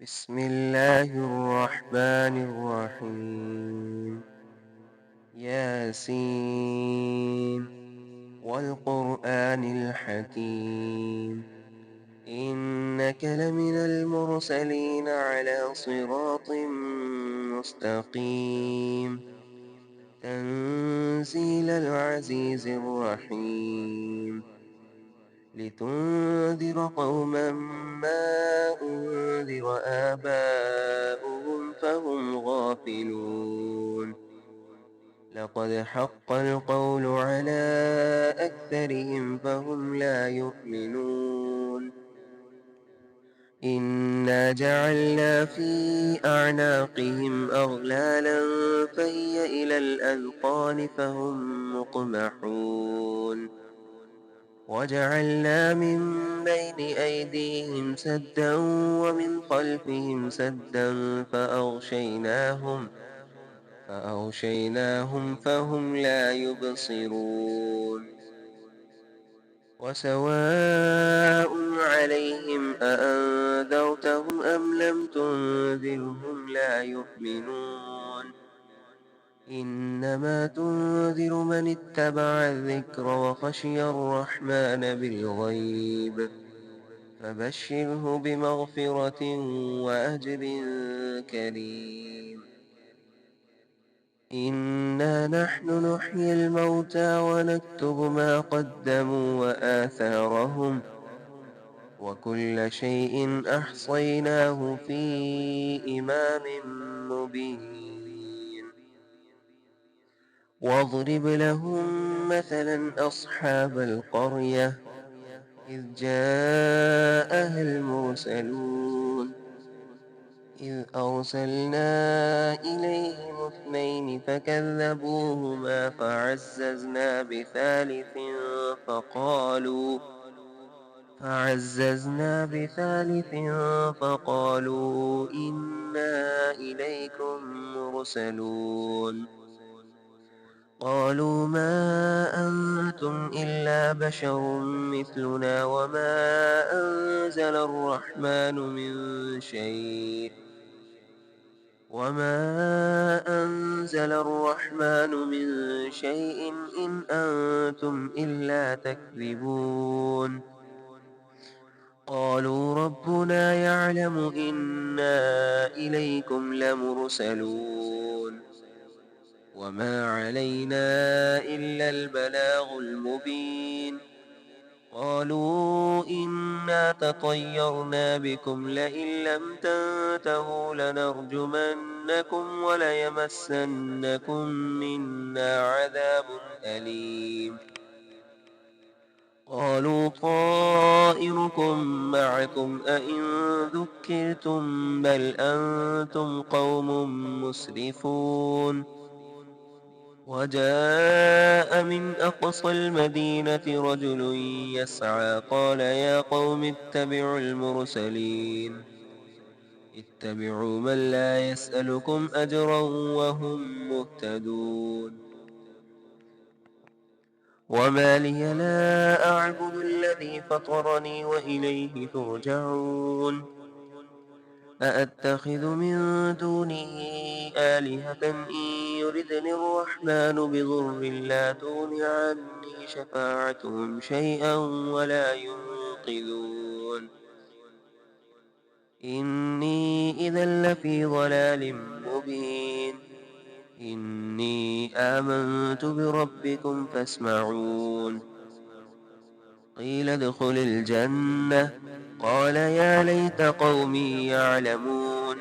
بسم الله الرحمن الرحيم. ياسين والقرآن الحكيم، إنك لمن المرسلين على صراط مستقيم، تنزيل العزيز الرحيم، لتنذر قوما ما أنذر آباؤهم فهم غافلون. لقد حق القول على أكثرهم فهم لا يؤمنون. إنا جعلنا في أعناقهم أغلالا فهي إلى الأذقان فهم مقمحون. وجعلنا من بين أيديهم سدا ومن خلفهم سدا فأغشيناهم فهم لا يبصرون. وسواء عليهم أأنذرتهم أم لم تنذرهم لا يؤمنون. إنما تنذر من اتبع الذكر وخشي الرحمن بالغيب، فبشره بمغفرة وأجر كريم. إنا نحن نحيي الموتى ونكتب ما قدموا وآثارهم، وكل شيء أحصيناه في إمام مبين. واضرب لهم مثلا أصحاب القرية إذ جاءها المرسلون، إذ أرسلنا إليهم اثنين فكذبوهما فعززنا بثالث فقالوا إنا إليكم مرسلون. قالوا ما أنتم إلا بشر مثلنا وما أنزل الرحمن من شيء إن أنتم إلا تكذبون. قالوا ربنا يعلم إنا إليكم لمرسلون، وما علينا إلا البلاغ المبين. قالوا إنا تطيرنا بكم لئن لم تنتهوا لنرجمنكم وليمسنكم منا عذاب أليم. قالوا طائركم معكم أئن ذكرتم بل أنتم قوم مسرفون. وجاء من أقصى المدينة رجل يسعى قال يا قوم اتبعوا المرسلين، اتبعوا من لا يسألكم أجرا وهم مهتدون. وما لي لا أعبد الذي فطرني وإليه ترجعون. أأتخذ من دونه آلهة إن يردني الرحمن بضر لا تغن عني شفاعتهم شيئا ولا ينقذون. إني إذا لفي ضلال مبين. إني آمنت بربكم فاسمعون. قيل ادخل الجنة قال يا ليت قومي يعلمون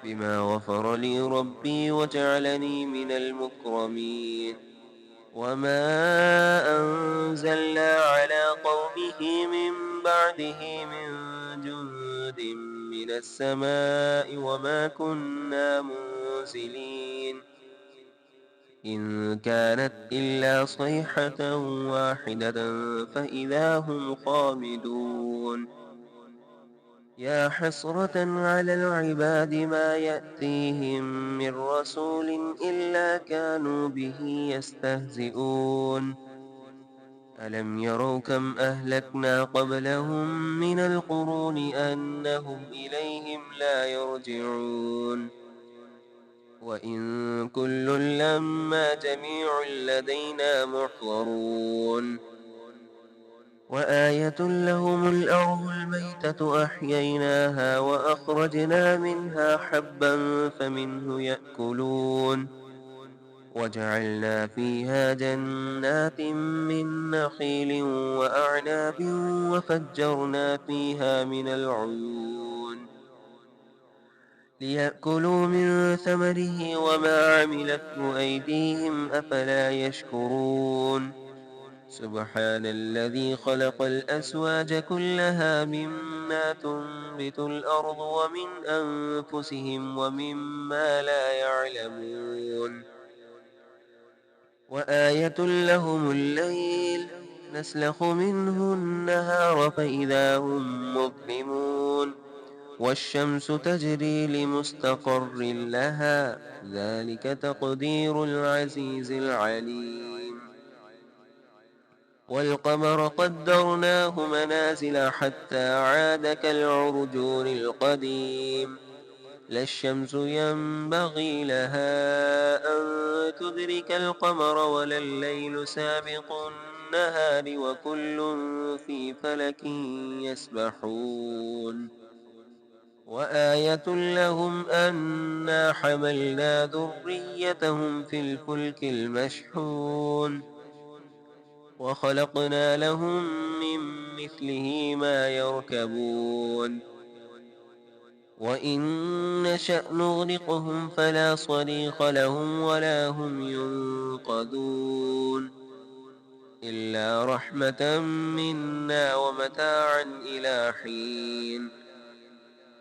بما غفر لي ربي وجعلني من المكرمين. وما أنزلنا على قومه من بعده من جند من السماء وما كنا منزلين، إن كانت إلا صيحة واحدة فإذا هم خامدون. يا حسرة على العباد ما يأتيهم من رسول إلا كانوا به يستهزئون. ألم يروا كم أهلكنا قبلهم من القرون أنهم إليهم لا يرجعون وإن كل لما جميع لدينا محضرون وآية لهم الأرض الميتة أحييناها وأخرجنا منها حبا فمنه يأكلون وجعلنا فيها جنات من نخيل وأعناب وفجرنا فيها من العيون ليأكلوا من ثمره وما عملته أيديهم أفلا يشكرون سبحان الذي خلق الأزواج كلها مما تنبت الأرض ومن أنفسهم ومما لا يعلمون وآية لهم الليل نسلخ منه النهار فإذا هم مظلمون والشمس تجري لمستقر لها ذلك تقدير العزيز العليم والقمر قدرناه منازل حتى عاد كالعرجون القديم لا الشمس ينبغي لها أن تدرك القمر ولا الليل سابق النهار وكل في فلك يسبحون وآية لهم أنا حملنا ذريتهم في الفلك المشحون وخلقنا لهم من مثله ما يركبون وإن نشأ نغرقهم فلا صريخ لهم ولا هم ينقذون إلا رحمة منا ومتاعا إلى حين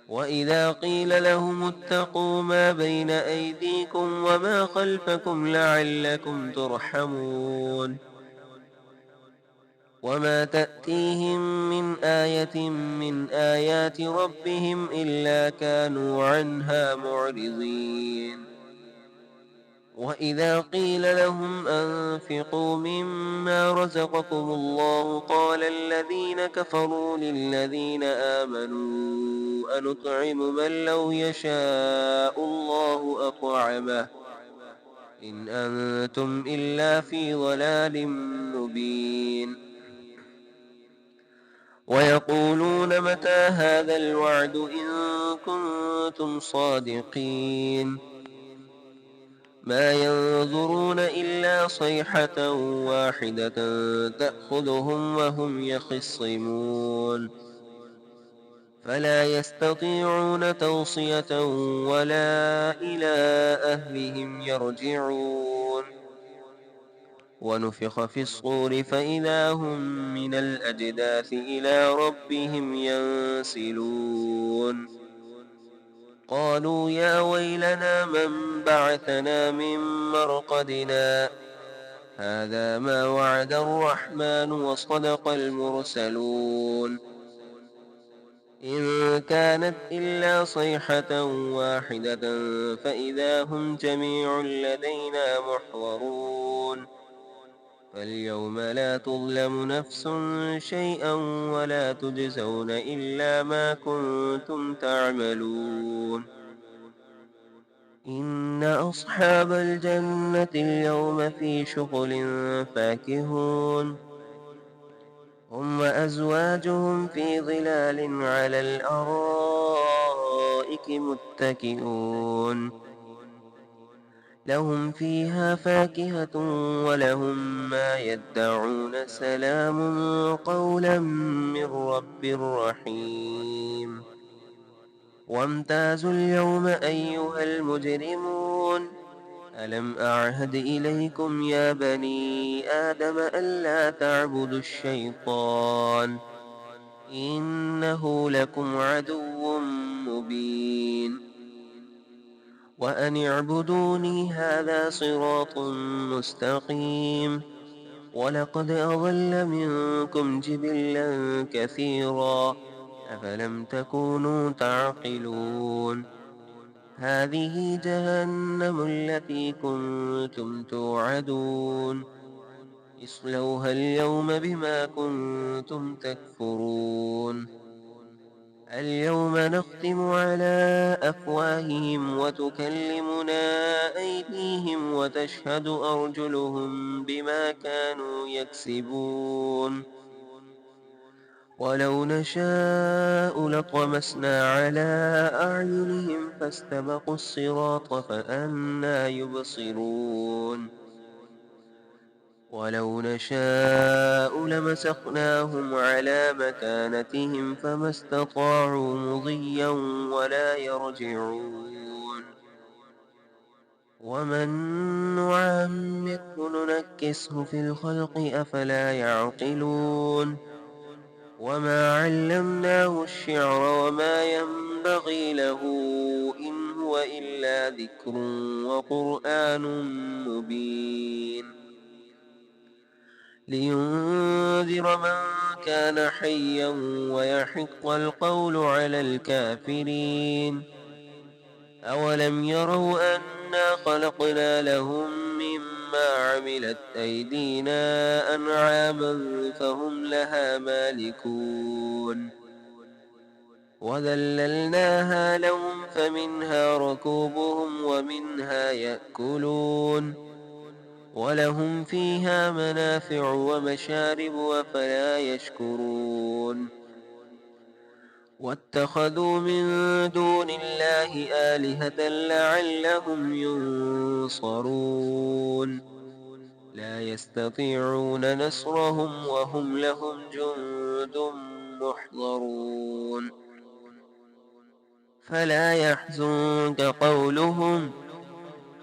وإذا قيل لهم اتقوا ما بين أيديكم وما خلفكم لعلكم ترحمون وما تأتيهم من آية من آيات ربهم إلا كانوا عنها معرضين وإذا قيل لهم أنفقوا مما رزقكم الله قال الذين كفروا للذين آمنوا أنطعم من لو يشاء الله أطعمه إن أنتم إلا في ضلال مبين ويقولون متى هذا الوعد إن كنتم صادقين ما ينظرون إلا صيحة واحدة تأخذهم وهم يخصمون فلا يستطيعون توصية ولا إلى أهلهم يرجعون ونفخ في الصور فإذا هم من الأجداث إلى ربهم ينسلون قالوا يا ويلنا من بعثنا من مرقدنا هذا ما وعد الرحمن وصدق المرسلون إن كانت إلا صيحة واحدة فإذا هم جميع لدينا محضرون فاليوم لا تظلم نفس شيئا ولا تجزون إلا ما كنتم تعملون إن أصحاب الجنة اليوم في شغل فاكهون هم وأزواجهم في ظلال على الأرائك متكئون لهم فيها فاكهة ولهم ما يدعون سلام قولا من رب رحيم وامتازوا اليوم أيها المجرمون ألم أعهد إليكم يا بني آدم ألا تعبدوا الشيطان إنه لكم عدو مبين وأن اعبدوني هذا صراط مستقيم ولقد أضل منكم جبلا كثيرا أفلم تكونوا تعقلون هذه جهنم التي كنتم توعدون اصلوها اليوم بما كنتم تكفرون اليوم نختم على أفواههم وتكلمنا أيديهم وتشهد أرجلهم بما كانوا يكسبون ولو نشاء لطمسنا على أعينهم فاستبقوا الصراط فأنى يبصرون ولو نشاء لمسخناهم على مكانتهم فما استطاعوا مضيا ولا يرجعون ومن نعمره ننكسه في الخلق أفلا يعقلون وما علمناه الشعر وما ينبغي له إن هو إلا ذكر وقرآن مبين لينذر من كان حيا ويحق القول على الكافرين أولم يروا أنا خلقنا لهم مما عملت أيدينا أنعاما فهم لها مالكون وذللناها لهم فمنها ركوبهم ومنها يأكلون ولهم فيها منافع ومشارب أفلا يشكرون واتخذوا من دون الله آلهة لعلهم ينصرون لا يستطيعون نصرهم وهم لهم جند محضرون فلا يحزنك قولهم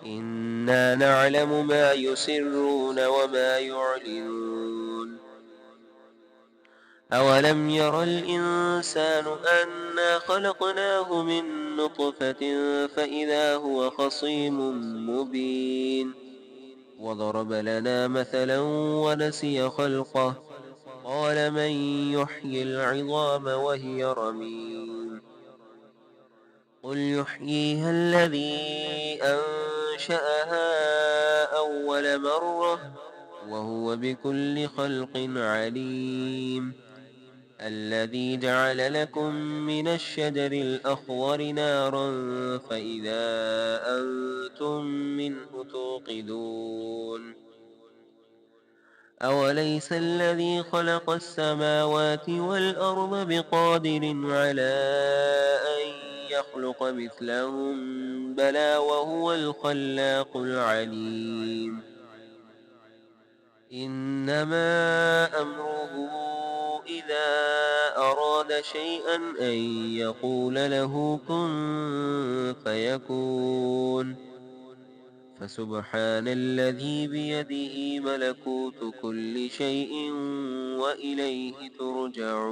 إنا نعلم ما يسرون وما يعلنون أولم ير الإنسان أنا خلقناه من نطفة فإذا هو خصيم مبين وضرب لنا مثلا ونسي خلقه قال من يحيي العظام وهي رميم قل يحييها الذي أنشأها أول مرة وهو بكل خلق عليم الذي جعل لكم من الشجر الأخضر نارا فإذا أنتم منه توقدون أوليس الذي خلق السماوات والأرض بقادر على أن يخلق مثلهم بلى وهو الخلاق العليم إنما أمره إذا أراد شيئا أن يقول له كن فيكون فسبحان الذي بيده ملكوت كل شيء وإليه ترجعون